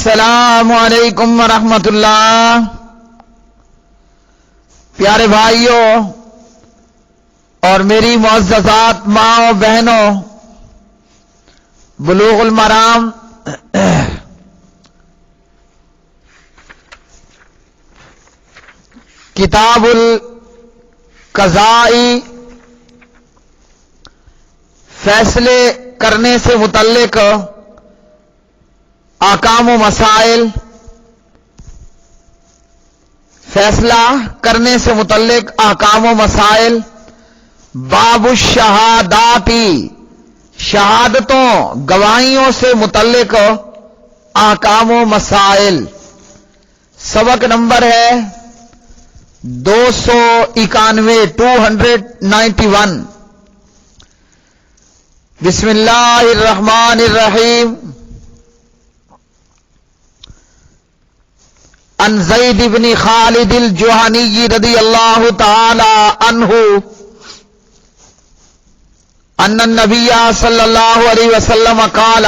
السلام علیکم ورحمۃ اللہ۔ پیارے بھائیوں اور میری معززات ماں و بہنوں، بلوغ المرام کتاب القضاء فیصلے کرنے سے متعلق احکام و مسائل، فیصلہ کرنے سے متعلق احکام و مسائل، باب الشہاداتی، شہادتوں گواہیوں سے متعلق احکام و مسائل، سبق نمبر ہے 291 بسم اللہ الرحمن الرحیم۔ عن زید بن خالد الجہنی رضی اللہ تعالی عنہ ان النبی صلی اللہ علیہ وسلم قال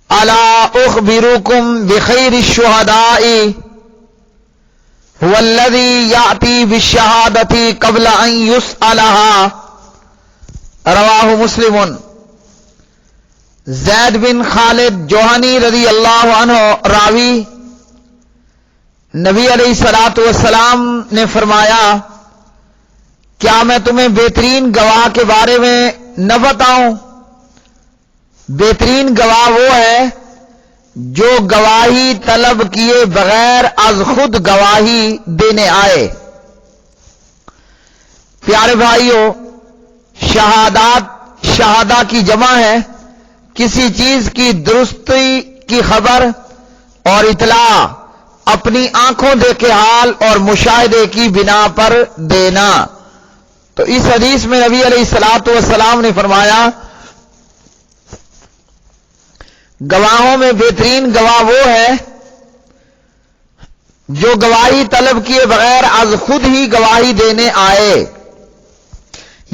الا اخبرکم بخیر الشہداء هو الذی یأتی بالشہادۃ قبل ان یسألها، رواہ مسلم۔ زید بن خالد جوہنی رضی اللہ عنہ راوی، نبی علیہ الصلوۃ والسلام نے فرمایا، کیا میں تمہیں بہترین گواہ کے بارے میں نہ بتاؤں؟ بہترین گواہ وہ ہے جو گواہی طلب کیے بغیر از خود گواہی دینے آئے۔ پیارے بھائیوں، شہادہ کی جمع ہے کسی چیز کی درستی کی خبر اور اطلاع اپنی آنکھوں دیکھے حال اور مشاہدے کی بنا پر دینا۔ تو اس حدیث میں نبی علیہ الصلوۃ والسلام نے فرمایا، گواہوں میں بہترین گواہ وہ ہے جو گواہی طلب کیے بغیر از خود ہی گواہی دینے آئے،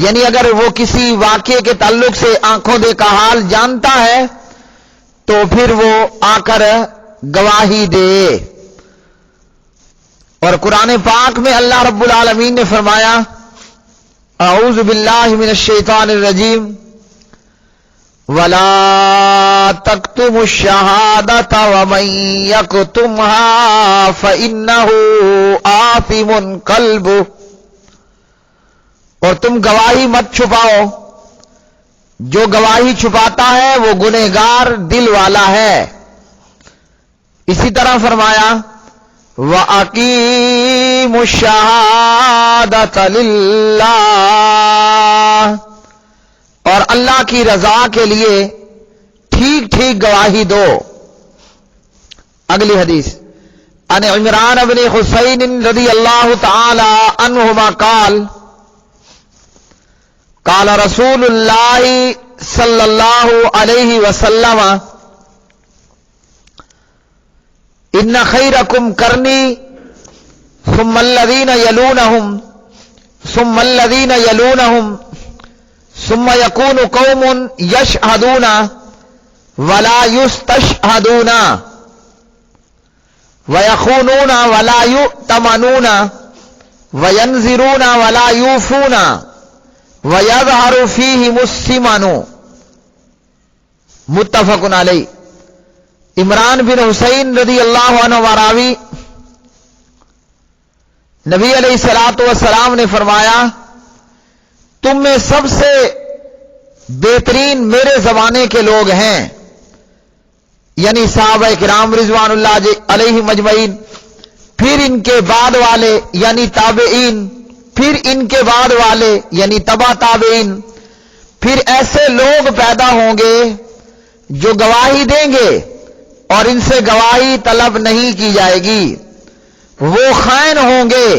یعنی اگر وہ کسی واقعے کے تعلق سے آنکھوں دیکھا حال جانتا ہے تو پھر وہ آ کر گواہی دے۔ اور قرآن پاک میں اللہ رب العالمین نے فرمایا، اعوذ باللہ من الشیطان الرجیم، وَلَا تَكْتُمُوا الشَّهَادَةَ وَمَن يَكْتُمْهَا فَإِنَّهُ آثِمٌ قَلْبُهُ، اور تم گواہی مت چھپاؤ، جو گواہی چھپاتا ہے وہ گنہگار دل والا ہے۔ اسی طرح فرمایا، وَأَقِیمُوا الشَّهَادَةَ لِلَّهِ، اور اللہ کی رضا کے لیے ٹھیک ٹھیک گواہی دو۔ اگلی حدیث، عن عمران بن حسین رضی اللہ تعالی عنہما قال قال رسول اللہ صلی اللہ علیہ وسلم ان خیرکم کرنی ثم الذین یلونہم ثم الذین یلونہم ثم یکون قوم یشہدون ولا یستشہدون ویخونون ولا یؤتمنون وینذرون ولا یوفون وَيَظْهَرُ فِيهِمُ السِّمَنُ، متفق علیہ۔ عمران بن حسین رضی اللہ عنہ راوی، نبی علیہ الصلوۃ والسلام نے فرمایا، تم میں سب سے بہترین میرے زمانے کے لوگ ہیں، یعنی صحابہ کرام رضوان اللہ علیہم اجمعین، پھر ان کے بعد والے یعنی تابعین، پھر ان کے بعد والے یعنی تبع تابعین، پھر ایسے لوگ پیدا ہوں گے جو گواہی دیں گے اور ان سے گواہی طلب نہیں کی جائے گی، وہ خائن ہوں گے،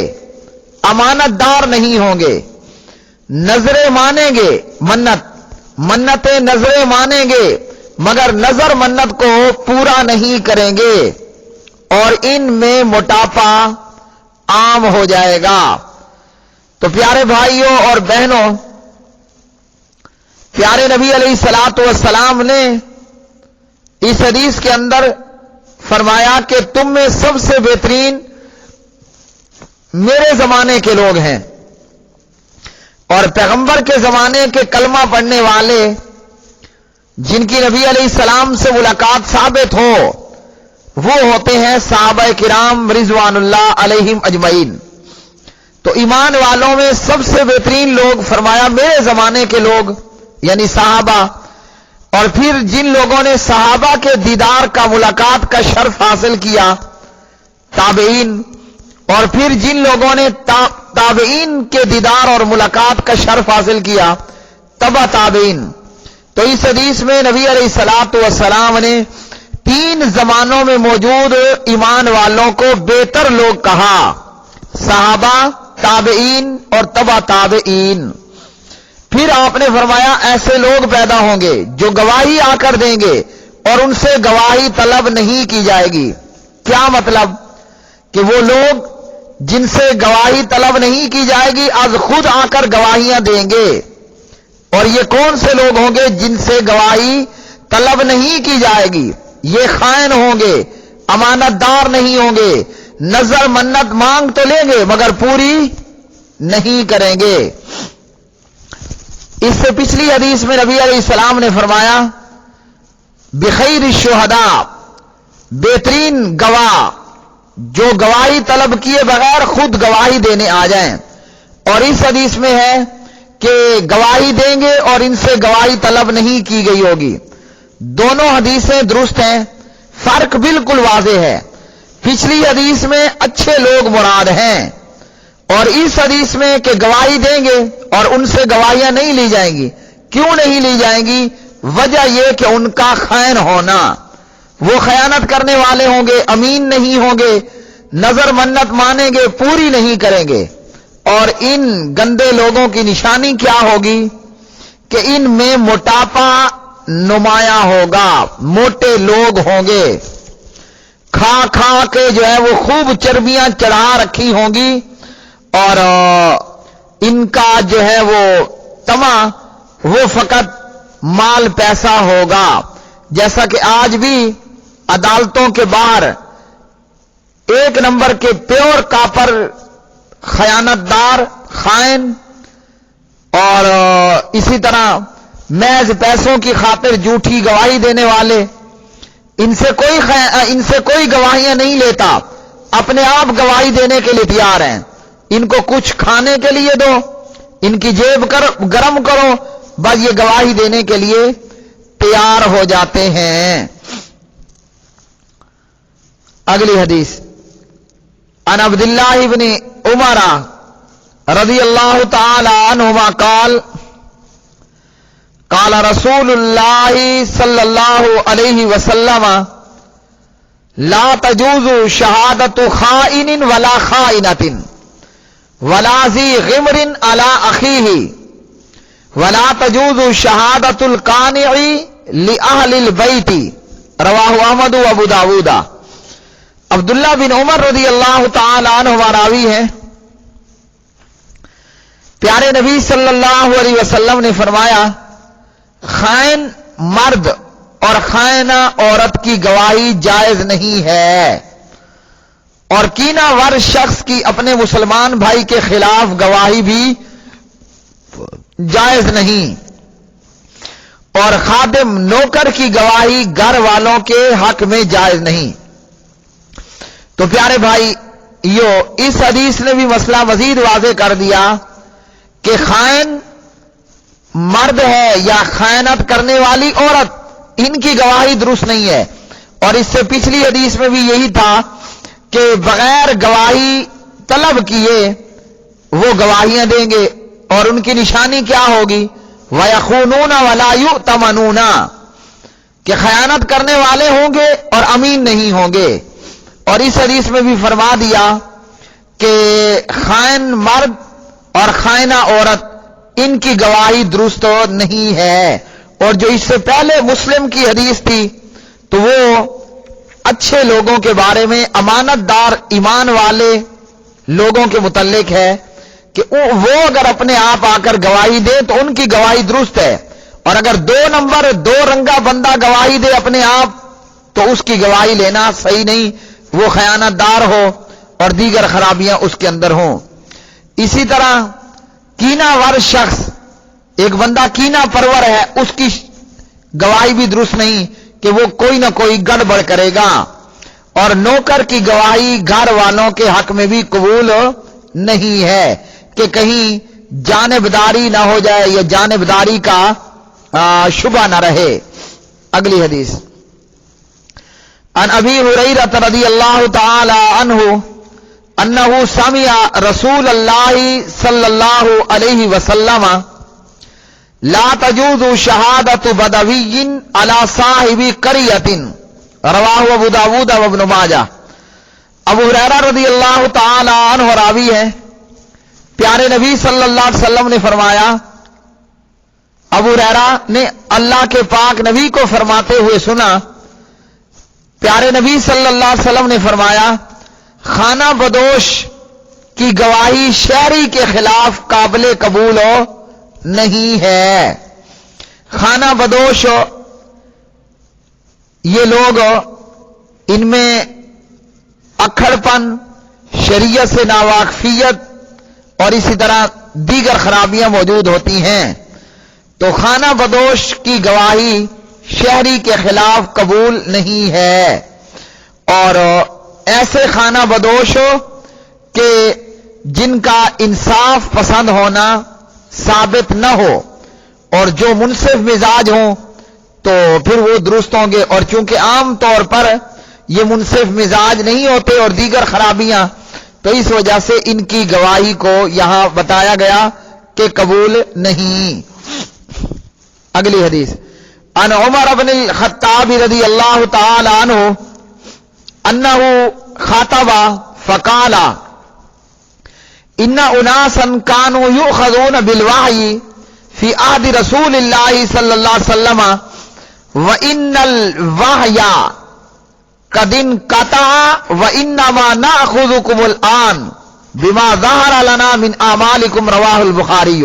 امانت دار نہیں ہوں گے، نظریں مانیں گے، منتیں نظریں مانیں گے مگر نظر منت کو پورا نہیں کریں گے، اور ان میں موٹاپا عام ہو جائے گا۔ تو پیارے بھائیوں اور بہنوں، پیارے نبی علیہ الصلوۃ والسلام نے اس حدیث کے اندر فرمایا کہ تم میں سب سے بہترین میرے زمانے کے لوگ ہیں، اور پیغمبر کے زمانے کے کلمہ پڑھنے والے جن کی نبی علیہ السلام سے ملاقات ثابت ہو وہ ہوتے ہیں صحابہ کرام رضوان اللہ علیہم اجمعین۔ تو ایمان والوں میں سب سے بہترین لوگ فرمایا میرے زمانے کے لوگ یعنی صحابہ، اور پھر جن لوگوں نے صحابہ کے دیدار کا ملاقات کا شرف حاصل کیا تابعین، اور پھر جن لوگوں نے تابعین کے دیدار اور ملاقات کا شرف حاصل کیا تبع تابعین۔ تو اس حدیث میں نبی علیہ الصلوۃ والسلام نے 3 زمانوں میں موجود ایمان والوں کو بہتر لوگ کہا، صحابہ، تابعین اور تبع تابعین۔ پھر آپ نے فرمایا ایسے لوگ پیدا ہوں گے جو گواہی آ کر دیں گے اور ان سے گواہی طلب نہیں کی جائے گی۔ کیا مطلب؟ کہ وہ لوگ جن سے گواہی طلب نہیں کی جائے گی از خود آ کر گواہیاں دیں گے۔ اور یہ کون سے لوگ ہوں گے جن سے گواہی طلب نہیں کی جائے گی؟ یہ خائن ہوں گے، امانت دار نہیں ہوں گے، نظر منت مانگ تو لیں گے مگر پوری نہیں کریں گے۔ اس سے پچھلی حدیث میں نبی علیہ السلام نے فرمایا بخیر الشہداء، بہترین گواہ جو گواہی طلب کیے بغیر خود گواہی دینے آ جائیں۔ اور اس حدیث میں ہے کہ گواہی دیں گے اور ان سے گواہی طلب نہیں کی گئی ہوگی۔ دونوں حدیثیں درست ہیں، فرق بالکل واضح ہے۔ پچھلی حدیث میں اچھے لوگ مراد ہیں، اور اس حدیث میں کہ گواہی دیں گے اور ان سے گواہیاں نہیں لی جائیں گی۔ کیوں نہیں لی جائیں گی؟ وجہ یہ کہ ان کا خائن ہونا، وہ خیانت کرنے والے ہوں گے، امین نہیں ہوں گے، نظر منت مانیں گے، پوری نہیں کریں گے۔ اور ان گندے لوگوں کی نشانی کیا ہوگی؟ کہ ان میں موٹاپا نمایاں ہوگا، موٹے لوگ ہوں گے، کھا کھا کے جو ہے وہ خوب چربیاں چڑھا رکھی ہوں گی، اور ان کا جو ہے وہ تما وہ فقط مال پیسہ ہوگا۔ جیسا کہ آج بھی عدالتوں کے باہر 1 نمبر کے پیور کاپر خیانت دار، خائن، اور اسی طرح محض پیسوں کی خاطر جھوٹی گواہی دینے والے، ان سے کوئی گواہیاں نہیں لیتا، اپنے آپ گواہی دینے کے لیے تیار ہیں۔ ان کو کچھ کھانے کے لیے دو، ان کی جیب گرم کرو، بس یہ گواہی دینے کے لیے تیار ہو جاتے ہیں۔ اگلی حدیث عن عبداللہ ابن عمر رضی اللہ تعالی عنہما قال قال رسول اللہ صلی اللہ علیہ وسلم لا تجوز شہادت خائن ولا خائنۃ ولا ذی غمر علی اخیہ ولا تجوز شہادت القانع لأہل البیت، رواہ احمد و ابو داود۔ عبداللہ بن عمر رضی اللہ تعالی عنہ راوی ہیں، پیارے نبی صلی اللہ علیہ وسلم نے فرمایا خائن مرد اور خائنہ عورت کی گواہی جائز نہیں ہے، اور کینہ ور شخص کی اپنے مسلمان بھائی کے خلاف گواہی بھی جائز نہیں، اور خادم نوکر کی گواہی گھر والوں کے حق میں جائز نہیں۔ تو پیارے بھائی اس حدیث نے بھی مسئلہ مزید واضح کر دیا کہ خائن مرد ہے یا خیانت کرنے والی عورت، ان کی گواہی درست نہیں ہے۔ اور اس سے پچھلی حدیث میں بھی یہی تھا کہ بغیر گواہی طلب کیے وہ گواہیاں دیں گے، اور ان کی نشانی کیا ہوگی؟ وَيَخُونُونَ وَلَا يُؤْتَمَنُونَ، کہ خیانت کرنے والے ہوں گے اور امین نہیں ہوں گے۔ اور اس حدیث میں بھی فرما دیا کہ خائن مرد اور خائنہ عورت، ان کی گواہی درست نہیں ہے۔ اور جو اس سے پہلے مسلم کی حدیث تھی تو وہ اچھے لوگوں کے بارے میں، امانت دار ایمان والے لوگوں کے متعلق ہے کہ وہ اگر اپنے آپ آ کر گواہی دے تو ان کی گواہی درست ہے، اور اگر 2 نمبر 2 رنگا بندہ گواہی دے اپنے آپ تو اس کی گواہی لینا صحیح نہیں، وہ خیانت دار ہو اور دیگر خرابیاں اس کے اندر ہوں۔ اسی طرح کینہ ور شخص، ایک بندہ کینہ پرور ہے، اس کی گواہی بھی درست نہیں کہ وہ کوئی نہ کوئی گڑبڑ کرے گا، اور نوکر کی گواہی گھر والوں کے حق میں بھی قبول نہیں ہے کہ کہیں جانبداری نہ ہو جائے یا جانبداری کا شبہ نہ رہے۔ اگلی حدیث، عن ابی ہریرہ رضی اللہ تعالی عنہ انہ سمع رسول اللہ صلی اللہ علیہ وسلم لا تجوز شہادت بدوی علی صاحب قریۃ، رواہ ابو داود و ابن ماجہ۔ ابو ہریرہ رضی اللہ تعالی عنہ راوی ہے، پیارے نبی صلی اللہ علیہ وسلم نے فرمایا، ابو ہریرہ نے اللہ کے پاک نبی کو فرماتے ہوئے سنا، پیارے نبی صلی اللہ علیہ وسلم نے فرمایا، خانہ بدوش کی گواہی شہری کے خلاف قابل قبول نہیں ہے۔ خانہ بدوش یہ لوگ، ان میں اکھڑ پن، شریعت سے ناواقفیت اور اسی طرح دیگر خرابیاں موجود ہوتی ہیں، تو خانہ بدوش کی گواہی شہری کے خلاف قبول نہیں ہے۔ اور ایسے خانہ بدوش کہ جن کا انصاف پسند ہونا ثابت نہ ہو اور جو منصف مزاج ہوں تو پھر وہ درست ہوں گے، اور چونکہ عام طور پر یہ منصف مزاج نہیں ہوتے اور دیگر خرابیاں، تو اس وجہ سے ان کی گواہی کو یہاں بتایا گیا کہ قبول نہیں۔ اگلی حدیث، عن عمر بن الخطاب رضی اللہ تعالی عنہ انہ خاطب فقال ان اناسا كانوا يؤخذون بالوحي في عهد رسول الله صلى الله عليه وسلم وان الوحي قد انقطع وانما ناخذكم الان بما ظهر لنا من اعمالكم، رواه البخاری۔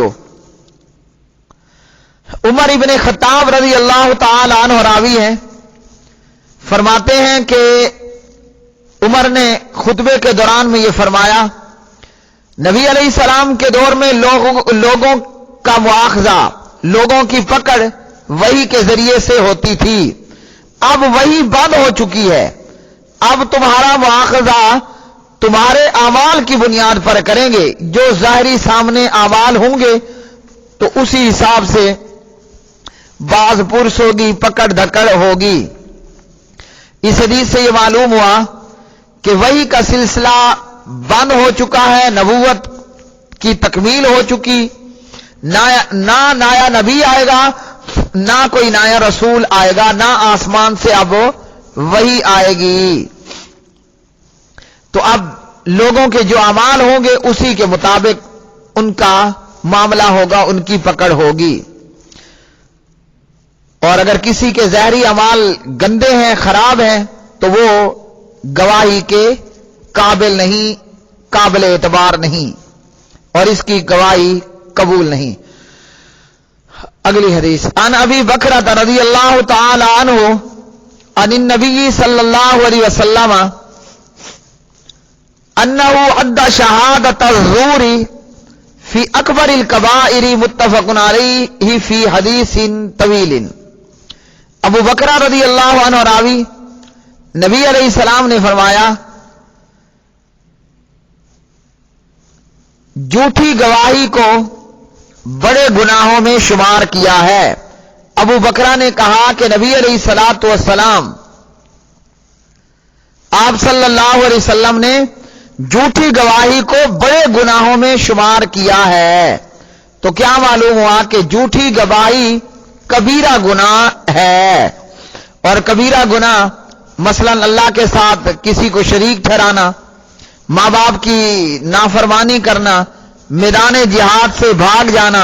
عمر ابن خطاب رضی اللہ تعالی عنہ راوی ہیں، فرماتے ہیں کہ عمر نے خطبے کے دوران میں یہ فرمایا، نبی علیہ السلام کے دور میں لوگوں کا مواخذہ، لوگوں کی پکڑ وحی کے ذریعے سے ہوتی تھی، اب وحی بند ہو چکی ہے، اب تمہارا مواخذہ تمہارے اعمال کی بنیاد پر کریں گے، جو ظاہری سامنے اعمال ہوں گے تو اسی حساب سے باز پرس ہوگی، پکڑ دھکڑ ہوگی۔ اس حدیث سے یہ معلوم ہوا کہ وحی کا سلسلہ بند ہو چکا ہے، نبوت کی تکمیل ہو چکی، نہ نایا نبی آئے گا، نہ کوئی نایا رسول آئے گا، نہ آسمان سے اب وحی آئے گی، تو اب لوگوں کے جو اعمال ہوں گے اسی کے مطابق ان کا معاملہ ہوگا، ان کی پکڑ ہوگی۔ اور اگر کسی کے ظاہری اعمال گندے ہیں، خراب ہیں، تو وہ گواہی کے قابل نہیں، قابل اعتبار نہیں، اور اس کی گواہی قبول نہیں۔ اگلی حدیث، عن ابی بکرہ رضی اللہ تعالی عنہ عن النبی صلی اللہ علیہ وسلم انہ عد شہادت الزور فی اکبر الکبائر متفق علیہ فی حدیث طویل۔ ابو بکرہ رضی اللہ عنہ راوی، نبی علیہ السلام نے فرمایا، جھوٹی گواہی کو بڑے گناہوں میں شمار کیا ہے۔ ابو بکرہ نے کہا کہ نبی علیہ الصلوۃ والسلام، آپ صلی اللہ علیہ وسلم نے جھوٹی گواہی کو بڑے گناہوں میں شمار کیا ہے، تو کیا معلوم ہوا کہ جھوٹی گواہی کبیرہ گناہ ہے، اور کبیرہ گناہ مثلا اللہ کے ساتھ کسی کو شریک ٹھہرانا، ماں باپ کی نافرمانی کرنا، میدان جہاد سے بھاگ جانا،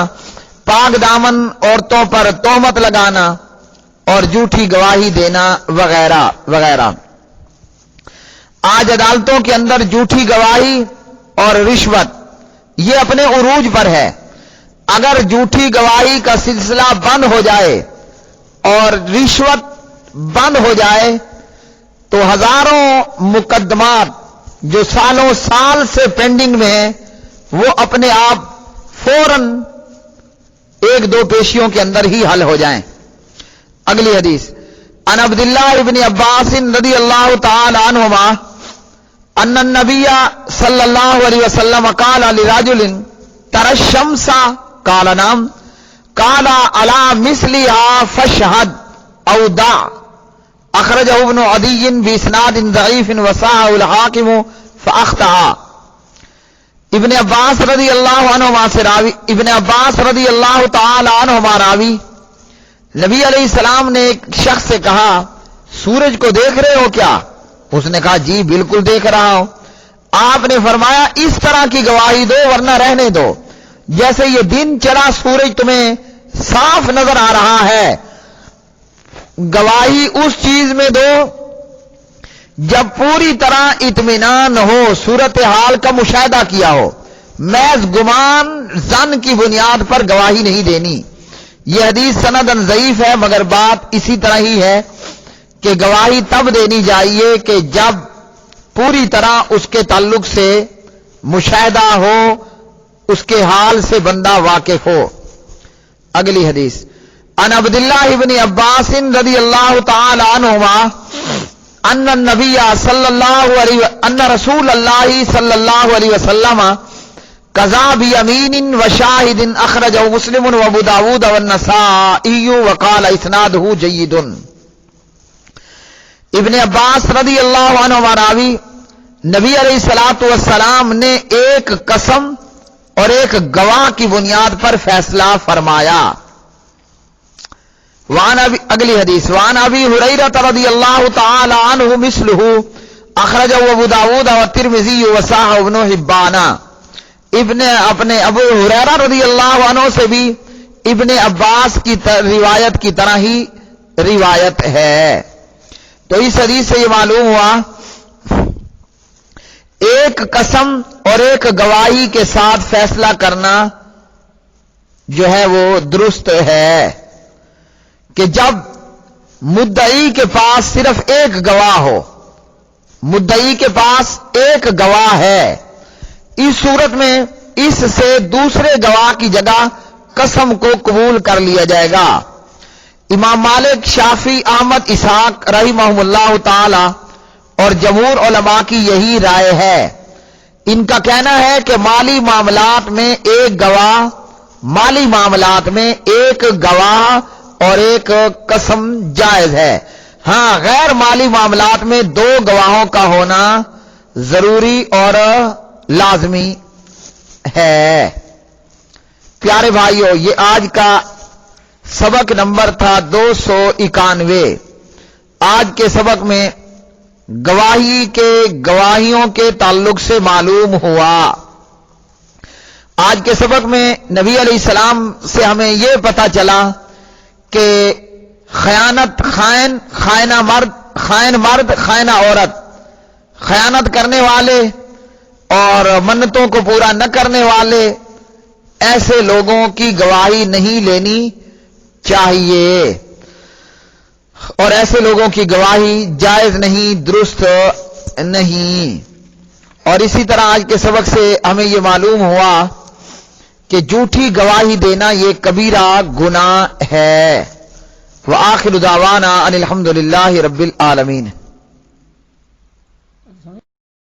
پاک دامن عورتوں پر تہمت لگانا اور جھوٹی گواہی دینا وغیرہ وغیرہ۔ آج عدالتوں کے اندر جھوٹی گواہی اور رشوت یہ اپنے عروج پر ہے۔ اگر جھوٹی گواہی کا سلسلہ بند ہو جائے اور رشوت بند ہو جائے تو ہزاروں مقدمات جو سالوں سال سے پینڈنگ میں ہیں وہ اپنے آپ فوراً ایک دو پیشیوں کے اندر ہی حل ہو جائیں. اگلی حدیث عن عبداللہ ابن عباس رضی اللہ تعالی عنہما ان النبی صلی اللہ علیہ وسلم قال لرجل ترى الشمس قال نعم قال على مثلها فاشهد او دع اخرجه ابن عدي باسناد ضعيف وصححه الحاكم فاخطأ. ابن عباس رضی اللہ عنہما سے راوی ابن عباس رضی اللہ تعالی عنہما راوی نبی علیہ السلام نے ایک شخص سے کہا سورج کو دیکھ رہے ہو کیا؟ اس نے کہا جی بالکل دیکھ رہا ہوں. آپ نے فرمایا اس طرح کی گواہی دو ورنہ رہنے دو جیسے یہ دن چڑھا سورج تمہیں صاف نظر آ رہا ہے. گواہی اس چیز میں دو جب پوری طرح اطمینان ہو، صورتحال کا مشاہدہ کیا ہو. محض گمان ظن کی بنیاد پر گواہی نہیں دینی. یہ حدیث سندن ضعیف ہے مگر بات اسی طرح ہی ہے کہ گواہی تب دینی چاہیے کہ جب پوری طرح اس کے تعلق سے مشاہدہ ہو، اس کے حال سے بندہ واقف ہو. اگلی حدیث عن عبداللہ ابن عباس رضی اللہ تعالی عنہما ان النبی صلی اللہ علیہ ان رسول اللہ صلی اللہ علیہ وسلم قضا بیمین وشاہد اخرجہ مسلم وابو داود والنسائی وقال اسنادہ جید. ابن عباس رضی اللہ عنہ راوی نبی علیہ الصلوۃ والسلام نے ایک قسم اور ایک گواہ کی بنیاد پر فیصلہ فرمایا. اگلی حدیث وعن ابی ہریرہ رضی اللہ تعالی عنہ مثلہ اخرجہ ابو داود والترمذی وصححہ ابن حبان. اپنے ابو ہریرہ رضی اللہ عنہ سے بھی ابن عباس کی روایت کی طرح ہی روایت ہے. تو اس حدیث سے یہ معلوم ہوا ایک قسم اور ایک گواہی کے ساتھ فیصلہ کرنا جو ہے وہ درست ہے کہ جب مدعی کے پاس صرف ایک گواہ ہو، مدعی کے پاس ایک گواہ ہے، اس صورت میں اس سے دوسرے گواہ کی جگہ قسم کو قبول کر لیا جائے گا. امام مالک، شافعی، احمد، اسحاق رحمہم اللہ تعالی اور جمہور علماء کی یہی رائے ہے. ان کا کہنا ہے کہ مالی معاملات میں ایک گواہ اور ایک قسم جائز ہے. ہاں غیر مالی معاملات میں دو گواہوں کا ہونا ضروری اور لازمی ہے. پیارے بھائیو، یہ آج کا سبق نمبر تھا 291. آج کے سبق میں گواہیوں کے تعلق سے معلوم ہوا. آج کے سبق میں نبی علیہ السلام سے ہمیں یہ پتہ چلا کہ خیانت خائن مرد خائنہ عورت، خیانت کرنے والے اور منتوں کو پورا نہ کرنے والے ایسے لوگوں کی گواہی نہیں لینی چاہیے اور ایسے لوگوں کی گواہی جائز نہیں، درست نہیں. اور اسی طرح آج کے سبق سے ہمیں یہ معلوم ہوا کہ جھوٹی گواہی دینا یہ کبیرہ گناہ ہے. وآخر دعوانا ان الحمد للہ رب العالمین.